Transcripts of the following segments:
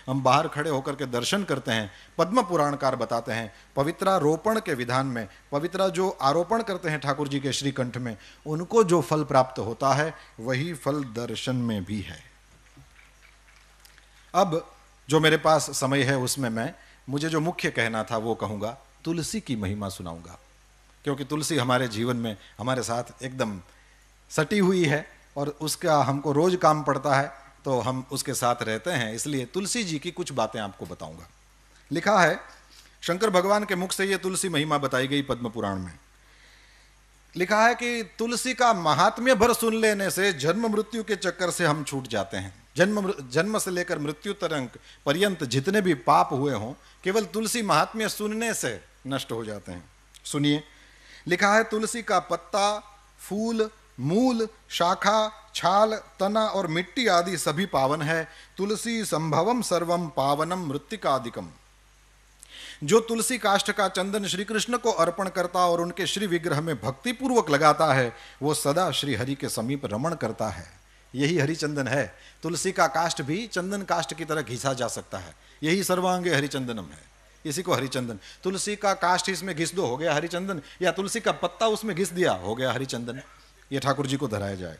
हम बाहर खड़े होकर के दर्शन करते हैं। पद्म पुराणकार बताते हैं पवित्रारोपण के विधान में, पवित्रा जो आरोपण करते हैं ठाकुर जी के श्रीकंठ में, उनको जो फल प्राप्त होता है वही फल दर्शन में भी है। अब जो मेरे पास समय है उसमें मुझे जो मुख्य कहना था वो कहूँगा, तुलसी की महिमा सुनाऊंगा, क्योंकि तुलसी हमारे जीवन में हमारे साथ एकदम सटी हुई है और उसका हमको रोज काम पड़ता है, तो हम उसके साथ रहते हैं, इसलिए तुलसी जी की कुछ बातें आपको बताऊंगा। लिखा है शंकर भगवान के मुख से ये तुलसी महिमा बताई गई पद्म पुराण में। लिखा है कि तुलसी का महात्म्य भर सुन लेने से जन्म मृत्यु के चक्कर से हम छूट जाते हैं। जन्म से लेकर मृत्यु तक पर्यंत जितने भी पाप हुए हों केवल तुलसी महात्म्य सुनने से नष्ट हो जाते हैं। सुनिए, लिखा है तुलसी का पत्ता, फूल, मूल, शाखा, छाल, तना और मिट्टी आदि सभी पावन है। तुलसी संभवम सर्वम पावनम मृत्तिकादिकम। जो तुलसी काष्ठ का चंदन श्री कृष्ण को अर्पण करता और उनके श्री विग्रह में भक्ति पूर्वक लगाता है वो सदा श्री हरि के समीप रमण करता है। यही हरिचंदन है। तुलसी का काष्ठ भी चंदन काष्ठ की तरह घिसा जा सकता है, यही सर्वांगे हरिचंदनम है, इसी को हरिचंदन। तुलसी का काष्ठ इसमें घिस दो, हो गया हरिचंदन, या तुलसी का पत्ता उसमें घिस दिया, हो गया हरिचंदन। ये ठाकुर जी को धराया जाए।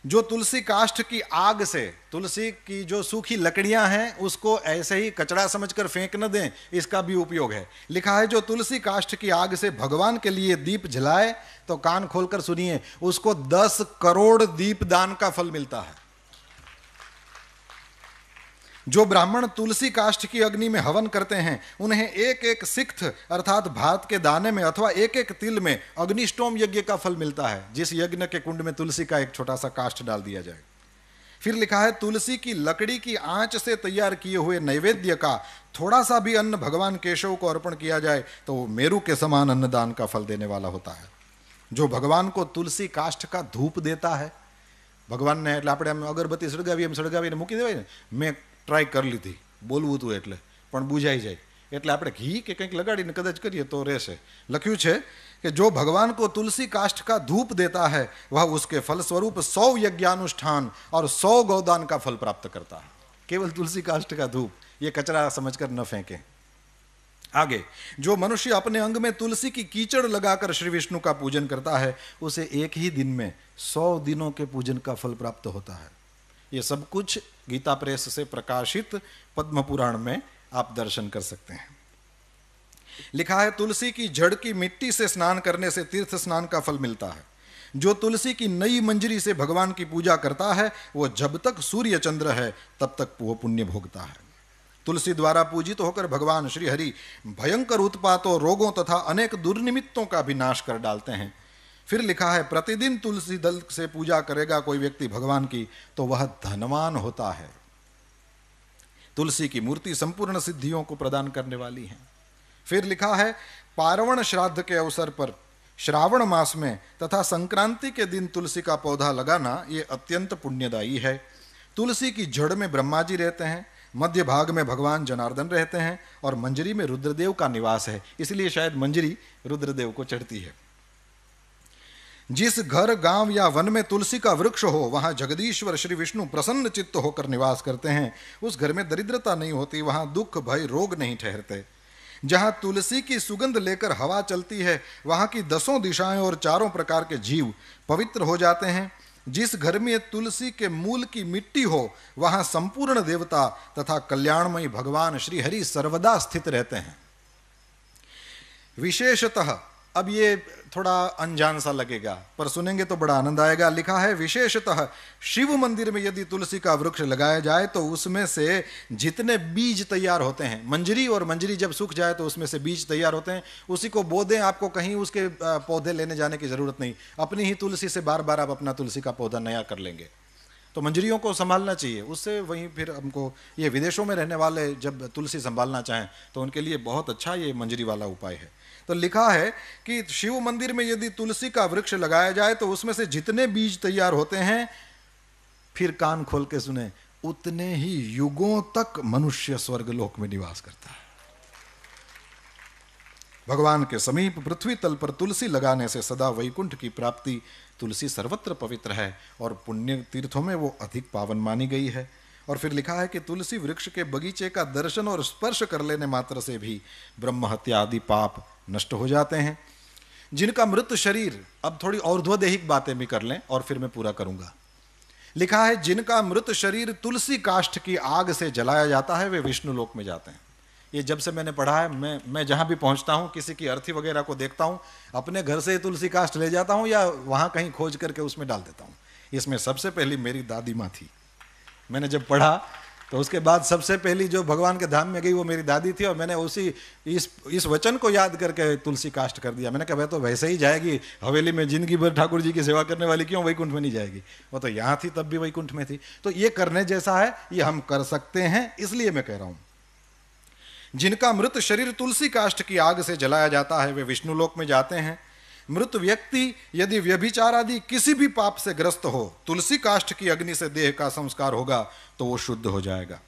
जो तुलसी काष्ठ की आग से, तुलसी की जो सूखी लकड़ियां हैं उसको ऐसे ही कचरा समझकर फेंक न दें, इसका भी उपयोग है। लिखा है जो तुलसी काष्ठ की आग से भगवान के लिए दीप जलाए, तो कान खोलकर सुनिए, उसको 10 करोड़ दीप दान का फल मिलता है। जो ब्राह्मण तुलसी काष्ठ की अग्नि में हवन करते हैं उन्हें एक एक सिक्त अर्थात भात के दाने में अथवा एक एक तिल में अग्निष्टोम यज्ञ का फल मिलता है, जिस यज्ञ के कुंड में तुलसी का एक छोटा सा काष्ठ डाल दिया जाए। फिर लिखा है तुलसी की लकड़ी की आंच से तैयार किए हुए नैवेद्य का थोड़ा सा भी अन्न भगवान केशव को अर्पण किया जाए तो वो मेरु के समान अन्नदान का फल देने वाला होता है। जो भगवान को तुलसी काष्ठ का धूप देता है, भगवान ने એટલે આપણે અગરબત્તી સળગાવી એમ સળગાવીને મૂકી દેવાય ને, મેં ટ્રાય કરી લીધી બોલવું હતું એટલે પણ બુજાઈ જાય, એટલે આપણે ઘી કે કંઈક લગાડીને કદાચ કરીએ તો રહેશે। લખ્યું છે कि जो भगवान को तुलसी काष्ठ का धूप देता है वह उसके फलस्वरूप 100 यज्ञानुष्ठान और 100 गौदान का फल प्राप्त करता है। केवल तुलसी काष्ठ का धूप, ये कचरा समझकर न फेंकें। आगे, जो मनुष्य अपने अंग में तुलसी की कीचड़ लगाकर श्री विष्णु का पूजन करता है उसे एक ही दिन में 100 दिनों के पूजन का फल प्राप्त होता है। ये सब कुछ गीता प्रेस से प्रकाशित पद्म पुराण में आप दर्शन कर सकते हैं। लिखा है तुलसी की जड़ की मिट्टी से स्नान करने से तीर्थ स्नान का फल मिलता है। जो तुलसी की नई मंजरी से भगवान की पूजा करता है वो जब तक सूर्य चंद्र है तब तक वो पुण्य भोगता है। तुलसी द्वारा पूजित होकर भगवान श्री हरि भयंकर उत्पातों, रोगों तथा अनेक दुर्निमित्तों का भी नाश कर डालते हैं। फिर लिखा है प्रतिदिन तुलसी दल से पूजा करेगा कोई व्यक्ति भगवान की तो वह धनवान होता है। तुलसी की मूर्ति संपूर्ण सिद्धियों को प्रदान करने वाली है। फिर लिखा है पार्वण श्राद्ध के अवसर पर श्रावण मास में तथा संक्रांति के दिन तुलसी का पौधा लगाना ये अत्यंत पुण्यदायी है। तुलसी की जड़ में ब्रह्मा जी रहते हैं, मध्य भाग में भगवान जनार्दन रहते हैं और मंजरी में रुद्रदेव का निवास है, इसलिए शायद मंजरी रुद्रदेव को चढ़ती है। जिस घर, गांव या वन में तुलसी का वृक्ष हो वहां जगदीश्वर श्री विष्णु प्रसन्न चित्त होकर निवास करते हैं। उस घर में दरिद्रता नहीं होती, वहां दुख भय रोग नहीं ठहरते। जहां तुलसी की सुगंध लेकर हवा चलती है वहां की 10 दिशाएं और 4 प्रकार के जीव पवित्र हो जाते हैं। जिस घर में तुलसी के मूल की मिट्टी हो वहां संपूर्ण देवता तथा कल्याणमयी भगवान श्री हरि सर्वदा स्थित रहते हैं। विशेषतः, अब ये थोड़ा अनजान सा लगेगा पर सुनेंगे तो बड़ा आनंद आएगा। लिखा है विशेषतः शिव मंदिर में यदि तुलसी का वृक्ष लगाया जाए तो उसमें से जितने बीज तैयार होते हैं, मंजरी और मंजरी जब सूख जाए तो उसमें से बीज तैयार होते हैं, उसी को बो दें, आपको कहीं उसके पौधे लेने जाने की जरूरत नहीं, अपनी ही तुलसी से बार बार आप अपना तुलसी का पौधा नया कर लेंगे। तो मंजरियों को संभालना चाहिए, उससे वहीं फिर हमको, ये विदेशों में रहने वाले जब तुलसी संभालना चाहें तो उनके लिए बहुत अच्छा ये मंजरी वाला उपाय है। तो लिखा है कि शिव मंदिर में यदि तुलसी का वृक्ष लगाया जाए तो उसमें से जितने बीज तैयार होते हैं, फिर कान खोल के सुने, उतने ही युगों तक मनुष्य स्वर्गलोक में निवास करता है। भगवान के समीप पृथ्वी तल पर तुलसी लगाने से सदा वैकुंठ की प्राप्ति। तुलसी सर्वत्र पवित्र है और पुण्य तीर्थों में वो अधिक पावन मानी गई है। और फिर लिखा है कि तुलसी वृक्ष के बगीचे का दर्शन और स्पर्श कर लेने मात्र से भी ब्रह्म हत्या आदि पाप नष्ट हो जाते हैं। जिनका मृत शरीर, अब थोड़ी और्ध्वदेहिक बातें भी कर लें और फिर मैं पूरा करूंगा। लिखा है जिनका मृत शरीर तुलसी काष्ठ की आग से जलाया जाता है वे विष्णु लोक में जाते हैं। ये जब से मैंने पढ़ा है, मैं जहां भी पहुंचता हूं, किसी की अर्थी वगैरह को देखता हूं, अपने घर से तुलसी काष्ठ ले जाता हूं या वहां कहीं खोज करके उसमें डाल देता हूं। इसमें सबसे पहली मेरी दादी माँ थी। मैंने जब पढ़ा तो उसके बाद सबसे पहली जो भगवान के धाम में गई वो मेरी दादी थी, और मैंने उसी इस वचन को याद करके तुलसी काष्ठ कर दिया। मैंने कहा तो वैसे ही जाएगी हवेली में जिंदगी भर ठाकुर जी की सेवा करने वाली, क्यों वैकुंठ में नहीं जाएगी? वो तो यहाँ थी तब भी वैकुंठ में थी। तो ये करने जैसा है, ये हम कर सकते हैं, इसलिए मैं कह रहा हूं। जिनका मृत शरीर तुलसी काष्ठ की आग से जलाया जाता है वे विष्णु लोक में जाते हैं। मृत व्यक्ति यदि व्यभिचार आदि किसी भी पाप से ग्रस्त हो, तुलसी काष्ठ की अग्नि से देह का संस्कार होगा तो वो शुद्ध हो जाएगा।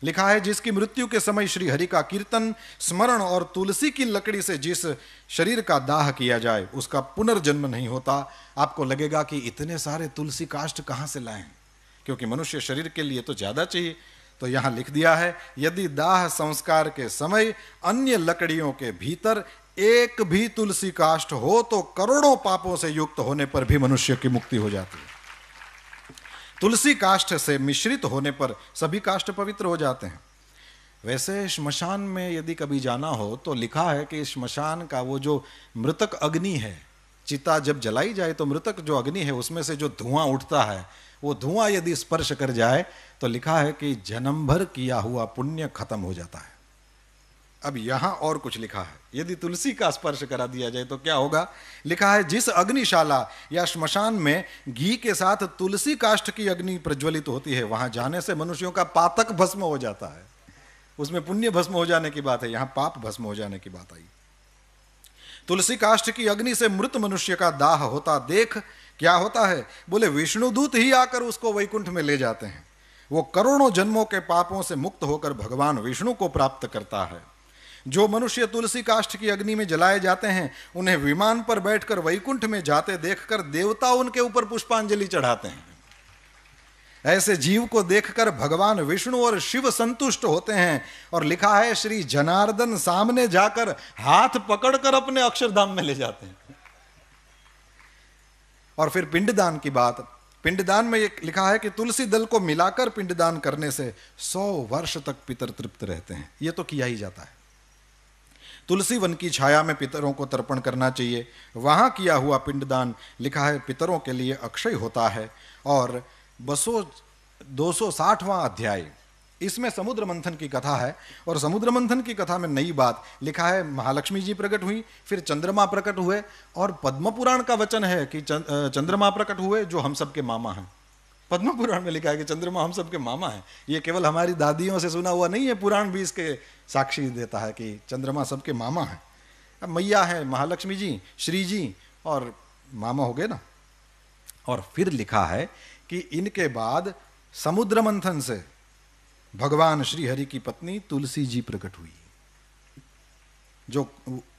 लिखा है जिसकी मृत्यु के समय श्री हरि का कीर्तन, स्मरण और तुलसी की लकड़ी से जिस शरीर का दाह किया जाए उसका पुनर्जन्म नहीं होता। आपको लगेगा कि इतने सारे तुलसी काष्ठ कहाँ से लाएं, क्योंकि मनुष्य शरीर के लिए तो ज्यादा चाहिए। तो यहां लिख दिया है यदि दाह संस्कार के समय अन्य लकड़ियों के भीतर एक भी तुलसी काष्ठ हो तो करोड़ों पापों से युक्त होने पर भी मनुष्य की मुक्ति हो जाती है। तुलसी काष्ठ से मिश्रित होने पर सभी काष्ठ पवित्र हो जाते हैं। वैसे श्मशान में यदि कभी जाना हो तो लिखा है कि श्मशान का वो जो मृतक अग्नि है, चिता जब जलाई जाए तो मृतक जो अग्नि है उसमें से जो धुआं उठता है, वो धुआं यदि स्पर्श कर जाए तो लिखा है कि जन्म भर किया हुआ पुण्य खत्म हो जाता है। अब यहां और कुछ लिखा है, यदि तुलसी का स्पर्श करा दिया जाए तो क्या होगा? लिखा है जिस अग्निशाला या श्मशान में घी के साथ तुलसी काष्ठ की अग्नि प्रज्वलित होती है वहां जाने से मनुष्यों का पातक भस्म हो जाता है। उसमें पुण्य भस्म हो जाने की बात है, यहां पाप भस्म हो जाने की बात आई। तुलसी काष्ठ की अग्नि से मृत मनुष्य का दाह होता देख क्या होता है? बोले विष्णुदूत ही आकर उसको वैकुंठ में ले जाते हैं। वो करोड़ों जन्मों के पापों से मुक्त होकर भगवान विष्णु को प्राप्त करता है। जो मनुष्य तुलसी काष्ठ की अग्नि में जलाए जाते हैं उन्हें विमान पर बैठकर वैकुंठ में जाते देखकर देवता उनके ऊपर पुष्पांजलि चढ़ाते हैं। ऐसे जीव को देखकर भगवान विष्णु और शिव संतुष्ट होते हैं, और लिखा है श्री जनार्दन सामने जाकर हाथ पकड़कर अपने अक्षरधाम में ले जाते हैं। और फिर पिंडदान की बात, पिंडदान में लिखा है कि तुलसी दल को मिलाकर पिंडदान करने से 100 वर्ष तक पितर तृप्त रहते हैं। यह तो किया ही जाता है। तुलसी वन की छाया में पितरों को तर्पण करना चाहिए। वहां किया हुआ पिंडदान लिखा है पितरों के लिए अक्षय होता है। और 260वां अध्याय, इसमें समुद्र मंथन की कथा है, और समुद्र मंथन की कथा में नई बात लिखा है महालक्ष्मी जी प्रकट हुई, फिर चंद्रमा प्रकट हुए, और पद्म पुराण का वचन है कि चंद्रमा प्रकट हुए जो हम सबके मामा हैं। पद्म पुराण में लिखा है कि चंद्रमा हम सबके मामा हैं। ये केवल हमारी दादियों से सुना हुआ नहीं है, पुराण भी इसके साक्षी देता है कि चंद्रमा सबके मामा हैं। अब मैया है महालक्ष्मी जी, श्री जी, और मामा हो गए ना। और फिर लिखा है कि इनके बाद समुद्र मंथन से भगवान श्री हरि की पत्नी तुलसी जी प्रकट हुई, जो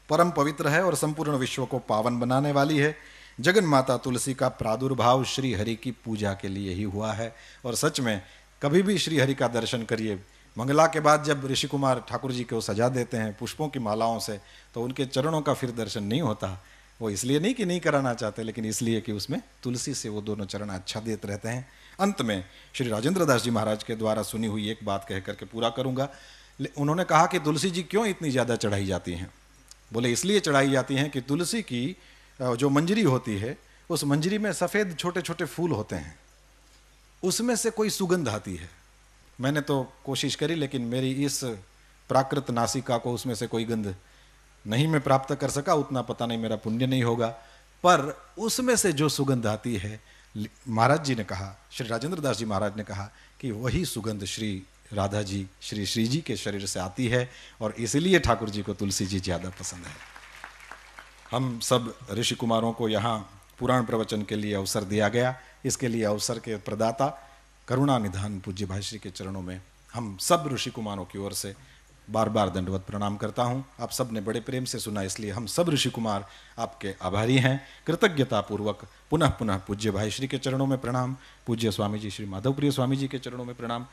परम पवित्र है और संपूर्ण विश्व को पावन बनाने वाली है। जगन माता तुलसी का प्रादुर्भाव श्री हरि की पूजा के लिए ही हुआ है। और सच में कभी भी श्री हरि का दर्शन करिए, मंगला के बाद जब ऋषि कुमार ठाकुर जी को सजा देते हैं पुष्पों की मालाओं से, तो उनके चरणों का फिर दर्शन नहीं होता। वो इसलिए नहीं कि नहीं कराना चाहते, लेकिन इसलिए कि उसमें तुलसी से वो दोनों चरण अच्छा देते रहते हैं। अंत में श्री राजेंद्र दास जी महाराज के द्वारा सुनी हुई एक बात कह करके पूरा करूंगा। उन्होंने कहा कि तुलसी जी क्यों इतनी ज़्यादा चढ़ाई जाती हैं? बोले इसलिए चढ़ाई जाती हैं कि तुलसी की जो मंजरी होती है, उस मंजरी में सफ़ेद छोटे छोटे फूल होते हैं, उसमें से कोई सुगंध आती है। मैंने तो कोशिश करी, लेकिन मेरी इस प्राकृत नासिका को उसमें से कोई गंध नहीं मैं प्राप्त कर सका। उतना पता नहीं मेरा पुण्य नहीं होगा, पर उसमें से जो सुगंध आती है, महाराज जी ने कहा, श्री राजेंद्र दास जी महाराज ने कहा कि वही सुगंध श्री राधा जी, श्री श्री जी के शरीर से आती है, और इसलिए ठाकुर जी को तुलसी जी ज़्यादा पसंद है। हम सब ऋषि कुमारों को यहाँ पुराण प्रवचन के लिए अवसर दिया गया। इसके लिए अवसर के प्रदाता करुणा निधान पूज्य भाई श्री के चरणों में हम सब ऋषि कुमारों की ओर से बार बार दंडवत प्रणाम करता हूँ। आप सब ने बड़े प्रेम से सुना, इसलिए हम सब ऋषि कुमार आपके आभारी हैं। कृतज्ञता पूर्वक पुनः पुनः पूज्य भाई श्री के चरणों में प्रणाम, पूज्य स्वामी जी श्री माधवप्रिय स्वामी जी के चरणों में प्रणाम,